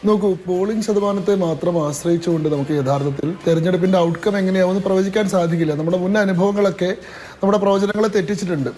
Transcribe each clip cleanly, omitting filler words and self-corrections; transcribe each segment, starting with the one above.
നോക്കൂ, പോളിംഗ് ശതമാനത്തെ മാത്രം ആശ്രയിച്ചുകൊണ്ട് നമുക്ക് യഥാർത്ഥത്തിൽ തെരഞ്ഞെടുപ്പിന്റെ ഔട്ട്കം എങ്ങനെയാവുമെന്ന് പ്രവചിക്കാൻ സാധിക്കില്ല. നമ്മുടെ മുൻ അനുഭവങ്ങളൊക്കെ നമ്മുടെ പ്രവചനങ്ങളെ തെറ്റിച്ചിട്ടുണ്ട്.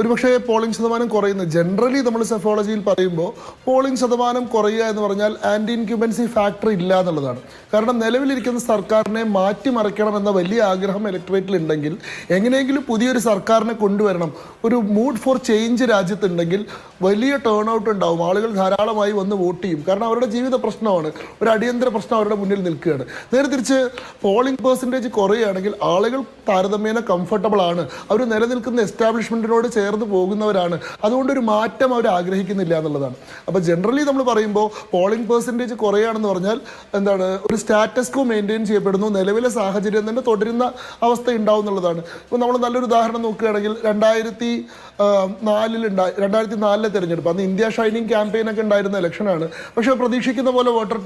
ഒരുപക്ഷെ പോളിംഗ് ശതമാനം കുറയുന്നത് ജനറലി നമ്മൾ സെഫോളജിയിൽ പറയുമ്പോൾ പോളിംഗ് ശതമാനം കുറയുക എന്ന് പറഞ്ഞാൽ ആൻറ്റി ഇൻക്യുബൻസി ഫാക്ടർ ഇല്ല എന്നുള്ളതാണ്. കാരണം നിലവിലിരിക്കുന്ന സർക്കാരിനെ മാറ്റിമറിക്കണം എന്ന വലിയ ആഗ്രഹം ഇലക്ട്രേറ്റിൽ ഉണ്ടെങ്കിൽ, എങ്ങനെയെങ്കിലും പുതിയൊരു സർക്കാരിനെ കൊണ്ടുവരണം, ഒരു മൂഡ് ഫോർ ചേഞ്ച് രാജ്യത്തുണ്ടെങ്കിൽ വലിയ ടേൺ ഔട്ട് ഉണ്ടാവും. ആളുകൾ ധാരാളമായി വന്ന് വോട്ട് ചെയ്യും. കാരണം അവരുടെ ജീവിത പ്രശ്നമാണ്, ഒരു അടിയന്തര പ്രശ്നം അവരുടെ മുന്നിൽ നിൽക്കുകയാണ്. നേരെ തിരിച്ച് പോളിംഗ് പെർസെൻറ്റേജ് കുറയുകയാണെങ്കിൽ ആളുകൾ താരതമ്യേന കംഫർട്ടബിൾ ആണ്, അവർ നിലനിൽക്കുന്ന എസ്റ്റാബ്ലിഷ്മെൻറ്റിനോട് ചേർന്ന് പോകുന്നവരാണ്. അതുകൊണ്ടൊരു മാറ്റം അവർ ആഗ്രഹിക്കുന്നില്ല എന്നുള്ളതാണ്. അപ്പോൾ ജനറലി നമ്മൾ പറയുമ്പോൾ പോളിംഗ് പെർസെൻറ്റേജ് കുറയുകയാണെന്ന് പറഞ്ഞാൽ എന്താണ്, ഒരു സ്റ്റാറ്റസ് കോ മെയിൻറ്റെയിൻ ചെയ്യപ്പെടുന്നു, നിലവിലെ സാഹചര്യം തന്നെ തുടരുന്ന അവസ്ഥ ഉണ്ടാവും എന്നുള്ളതാണ്. ഇപ്പോൾ നമ്മൾ നല്ലൊരു ഉദാഹരണം നോക്കുകയാണെങ്കിൽ 2004 തെരഞ്ഞെടുപ്പ്, അന്ന് ഇന്ത്യ ഷൈനിങ് ക്യാമ്പയിനൊക്കെ ഉണ്ടായിരുന്ന ഇലക്ഷനാണ്. പക്ഷേ പ്രതീക്ഷിക്കുന്ന പോലെ വോട്ടർ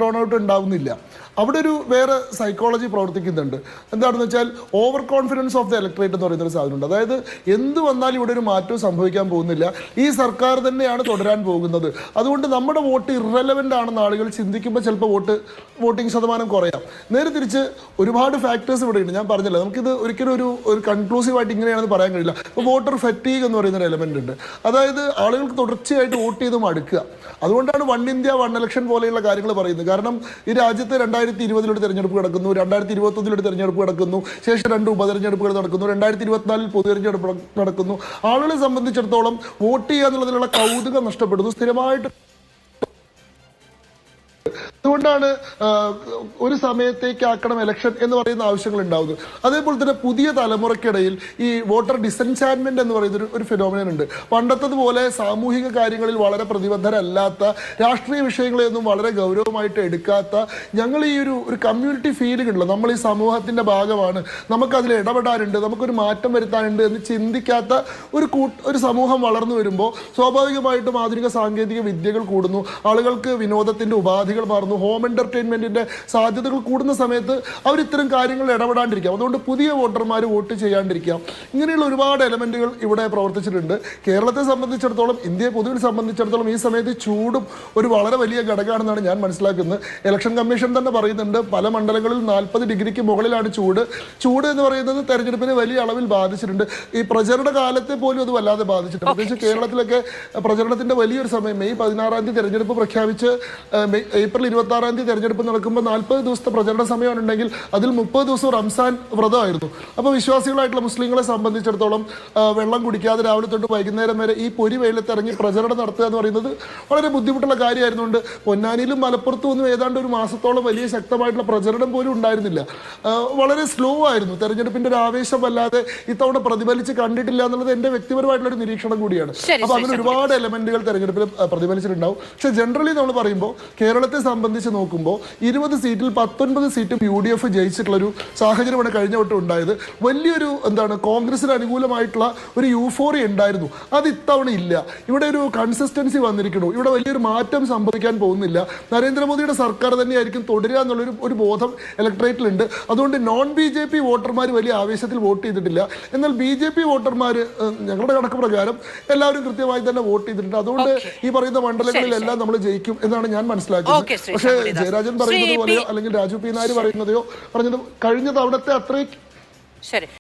ടേൺ ഔട്ട് ഉണ്ടാവുന്നില്ല. അവിടെ ഒരു വേറെ സൈക്കോളജി പ്രവർത്തിക്കുന്നുണ്ട്. എന്താണെന്ന് വെച്ചാൽ over confidence of the electorate എന്ന് പറയുന്നൊരു സാധനമുണ്ട്. അതായത് എന്ത് വന്നാലും ഇവിടെ ഒരു മാറ്റവും സംഭവിക്കാൻ പോകുന്നില്ല, ഈ സർക്കാർ തന്നെയാണ് തുടരാൻ പോകുന്നത്, അതുകൊണ്ട് നമ്മുടെ വോട്ട് ഇറലവൻ്റ് ആണെന്ന് ആളുകൾ ചിന്തിക്കുമ്പോൾ ചിലപ്പോൾ വോട്ടിംഗ് ശതമാനം കുറയാം. നേരെ തിരിച്ച് ഒരുപാട് ഫാക്ടേഴ്സ് ഇവിടെ ഉണ്ട്. ഞാൻ പറഞ്ഞില്ല, നമുക്കിത് ഒരിക്കലും ഒരു കൺക്ലൂസീവായിട്ട് ഇങ്ങനെയാണെന്ന് പറയാൻ കഴിയില്ല. ഇപ്പോൾ വോട്ടർ ഫെറ്റീഗ് എന്ന് പറയുന്നൊരു എലമെൻ്റ് ഉണ്ട്. അതായത് ആളുകൾക്ക് തുടർച്ചയായിട്ട് വോട്ട് ചെയ്ത് മടുക്കുക. അതുകൊണ്ടാണ് വൺ ഇന്ത്യ വൺ ഇലക്ഷൻ പോലെയുള്ള കാര്യങ്ങൾ പറയുന്നത്. കാരണം ഈ രാജ്യത്ത് 2020 തെരഞ്ഞെടുപ്പ് നടക്കുന്നു, 2021 തെരഞ്ഞെടുപ്പ് നടക്കുന്നു, ശേഷം 2 ഉപതെരഞ്ഞെടുപ്പുകൾ നടക്കുന്നു, 2024 പൊതുതെരഞ്ഞെടുപ്പ് നടക്കുന്നു. ആളുകളെ സംബന്ധിച്ചിടത്തോളം വോട്ട് ചെയ്യുക എന്നുള്ളതിലുള്ള കൗതുകം നഷ്ടപ്പെടുന്നു സ്ഥിരമായിട്ട്. അതുകൊണ്ടാണ് ഒരു സമയത്തേക്ക് ആക്കണം ഇലക്ഷൻ എന്ന് പറയുന്ന ആവശ്യങ്ങൾ ഉണ്ടാവുന്നത്. അതേപോലെ തന്നെ പുതിയ തലമുറയ്ക്കിടയിൽ ഈ വോട്ടർ ഡിസെൻചാൻമെന്റ് എന്ന് പറയുന്ന ഒരു ഫിനോമിനൻ ഉണ്ട്. പണ്ടത്തതുപോലെ സാമൂഹിക കാര്യങ്ങളിൽ വളരെ പ്രതിബദ്ധരല്ലാത്ത, രാഷ്ട്രീയ വിഷയങ്ങളെയൊന്നും വളരെ ഗൗരവമായിട്ട് എടുക്കാത്ത, ഞങ്ങൾ ഈ ഒരു കമ്മ്യൂണിറ്റി ഫീലിംഗ് ഉണ്ടല്ലോ, നമ്മൾ ഈ സമൂഹത്തിന്റെ ഭാഗമാണ്, നമുക്കതിൽ ഇടപെടാനുണ്ട്, നമുക്കൊരു മാറ്റം വരുത്താനുണ്ട് എന്ന് ചിന്തിക്കാത്ത ഒരു സമൂഹം വളർന്നു വരുമ്പോൾ സ്വാഭാവികമായിട്ടും ആധുനിക സാങ്കേതിക വിദ്യകൾ കൂടുന്നു, ആളുകൾക്ക് വിനോദത്തിന്റെ ഉപാധികൾ മാറുന്നു, ഹോം എന്റർടൈൻമെന്റിന്റെ സാധ്യതകൾ കൂടുന്ന സമയത്ത് അവർ ഇത്തരം കാര്യങ്ങളിൽ ഇടപെടാണ്ടിരിക്കാം. അതുകൊണ്ട് പുതിയ വോട്ടർമാർ വോട്ട് ചെയ്യാണ്ടിരിക്കാം. ഇങ്ങനെയുള്ള ഒരുപാട് എലമെന്റുകൾ ഇവിടെ പ്രവർത്തിച്ചിട്ടുണ്ട്. കേരളത്തെ സംബന്ധിച്ചിടത്തോളം, ഇന്ത്യയെ പൊതുവിൽ സംബന്ധിച്ചിടത്തോളം ഈ സമയത്ത് ചൂടും ഒരു വളരെ വലിയ ഘടകമാണെന്നാണ് ഞാൻ മനസ്സിലാക്കുന്നത്. ഇലക്ഷൻ കമ്മീഷൻ തന്നെ പറയുന്നുണ്ട്, പല മണ്ഡലങ്ങളിൽ 40 ഡിഗ്രിക്ക് മുകളിലാണ് ചൂട് എന്ന് പറയുന്നത് തെരഞ്ഞെടുപ്പിനെ വലിയ അളവിൽ ബാധിച്ചിട്ടുണ്ട്. ഈ പ്രചരണ കാലത്തെ പോലും അത് വല്ലാതെ ബാധിച്ചിട്ടുണ്ട്. പ്രത്യേകിച്ച് കേരളത്തിലൊക്കെ പ്രചരണത്തിന്റെ വലിയൊരു സമയം, മെയ് 16 തെരഞ്ഞെടുപ്പ് പ്രഖ്യാപിച്ച് ഏപ്രിൽ 26 തെരഞ്ഞെടുപ്പ് നടക്കുമ്പോൾ 40 ദിവസത്തെ പ്രചരണ സമയമാണുണ്ടെങ്കിൽ അതിൽ 30 ദിവസം റംസാൻ വ്രതമായിരുന്നു. അപ്പോൾ വിശ്വാസികളായിട്ടുള്ള മുസ്ലിങ്ങളെ സംബന്ധിച്ചിടത്തോളം വെള്ളം കുടിക്കാതെ രാവിലെ തൊട്ട് വൈകുന്നേരം വരെ ഈ പൊരി വെയിലത്ത് ഇറങ്ങി പ്രചരണം നടത്തുക എന്ന് പറയുന്നത് വളരെ ബുദ്ധിമുട്ടുള്ള കാര്യമായിരുന്നുകൊണ്ട് പൊന്നാനിയിലും മലപ്പുറത്തും ഒന്നും ഏതാണ്ട് ഒരു മാസത്തോളം വലിയ ശക്തമായിട്ടുള്ള പ്രചരണം പോലും ഉണ്ടായിരുന്നില്ല. വളരെ സ്ലോ ആയിരുന്നു. തെരഞ്ഞെടുപ്പിന്റെ ഒരു ആവേശം വല്ലാതെ ഇത്തവണ പ്രതിഫലിച്ച് കണ്ടിട്ടില്ല എന്നുള്ളത് എൻ്റെ വ്യക്തിപരമായിട്ടുള്ള ഒരു നിരീക്ഷണം കൂടിയാണ്. അപ്പോൾ അങ്ങനെ ഒരുപാട് എലമെന്റുകൾ തെരഞ്ഞെടുപ്പിൽ പ്രതിഫലിച്ചിട്ടുണ്ടാവും. പക്ഷെ ജനറലി നമ്മൾ പറയുമ്പോൾ കേരളത്തെ സംബന്ധിച്ച് നോക്കുമ്പോൾ 20 സീറ്റിൽ 19 സീറ്റും UDF ജയിച്ചിട്ടുള്ളൊരു സാഹചര്യമാണ് കഴിഞ്ഞ വട്ടം ഉണ്ടായത്. വലിയൊരു കോൺഗ്രസിന് അനുകൂലമായിട്ടുള്ള ഒരു യൂഫോറിയ ഉണ്ടായിരുന്നു. അത് ഇത്തവണ ഇല്ല. ഇവിടെ ഒരു കൺസിസ്റ്റൻസി വന്നിരിക്കുന്നു. ഇവിടെ വലിയൊരു മാറ്റം സംഭവിക്കാൻ പോകുന്നില്ല. നരേന്ദ്രമോദിയുടെ സർക്കാർ തന്നെയായിരിക്കും തുടരുക എന്നുള്ളൊരു ബോധം ഇലക്ട്രേറ്റിലുണ്ട്. അതുകൊണ്ട് നോൺ BJP വോട്ടർമാർ വലിയ ആവേശത്തിൽ വോട്ട് ചെയ്തിട്ടില്ല. എന്നാൽ BJP വോട്ടർമാർ ഞങ്ങളുടെ കണക്ക് പ്രകാരം എല്ലാവരും കൃത്യമായി തന്നെ വോട്ട് ചെയ്തിട്ടുണ്ട്. അതുകൊണ്ട് ഈ പറയുന്ന മണ്ഡലങ്ങളിലെല്ലാം നമ്മൾ ജയിക്കും എന്നാണ് ഞാൻ മനസ്സിലാക്കുന്നത്. പക്ഷേ ജയരാജൻ പറയുന്നത് പോലെയോ അല്ലെങ്കിൽ രാജു പി നായർ പറയുന്നതോ കഴിഞ്ഞ തവണത്തെ അത്രയും